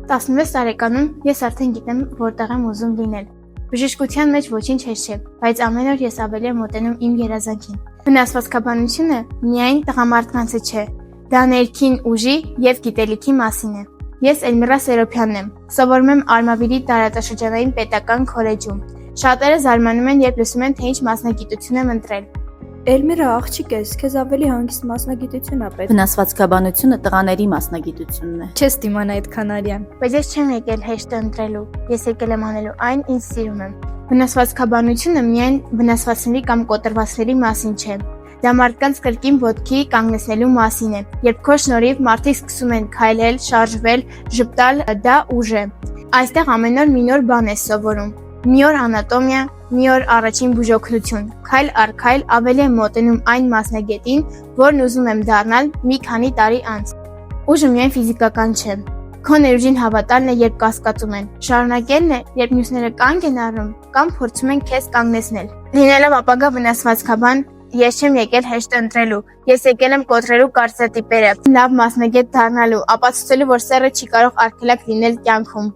16 տարեկանում ես արդեն գիտեմ, որտեղ եմ ուզում լինել։ Բժշկության մեջ ոչինչ հեշտ չէ, բայց ամեն օր ես ավելի եմ մոտենում իմ երազանքին։ Վնասվածքաբանությունը միայն տղամարդկանցը չէ, դա ներքին ուժի և գիտելիքի մասին է։ Ես Էլմիրա Սերոբյանն եմ, սովորում եմ Արմավիրի տարածաշրջանային պետական քոլեջում։ Շատերը զարմանում են, երբ լսում են, թե ինչ մասնագիտություն եմ ընտրել։ Էլմիրա, աղջիկ ես, քեզ ավելի հանգիստ մասնագիտություն է պետք։ Վնասվածքաբանությունը տղաների մասնագիտությունն է։ Չես դիմանա այդքան արյան։ Բայց ես չեմ եկել հեշտը ընտրելու, ես եկել եմ անելու այն, ինչ սիրում եմ։ Վնասվածքաբանությունը միայն վնասվածքների կամ կոտրվածքների մասին չէ։ Դա մարդկանց կրկին ոտքի կանգնեցնելու մասին է։ Երբ քո շնորհիվ մարդիկ սկսում են քայլել, շարժվել, ժպտալ, դա ուժ է։ Այստեղ ամեն օր մի նոր բան ես սովորում։ Մի օր անատոմիա, մի օր առաջին բուժօգնություն։ Քայլ առ քայլ ավելի եմ մոտենում այն մասնագետին, որն ուզում եմ դառնալ մի քանի տարի անց։ Ուժը միայն ֆիզիկական չէ։ Քո ներուժին հավատալն է, երբ կասկածում են։ Շարունակելն է, երբ մյուսները կանգ են առնում կամ փորձում են քեզ կանգնեցնել։ Լինելով ապագա վնասվածքաբան, ես չեմ եկել հեշտ ընտրելու։ Ես եկել եմ կոտրելու կարծրատիպերը, լավ մասնագետ դառնալու, ապացուցելու, որ սեռը չի կարող արգելակ լինել կյանքում։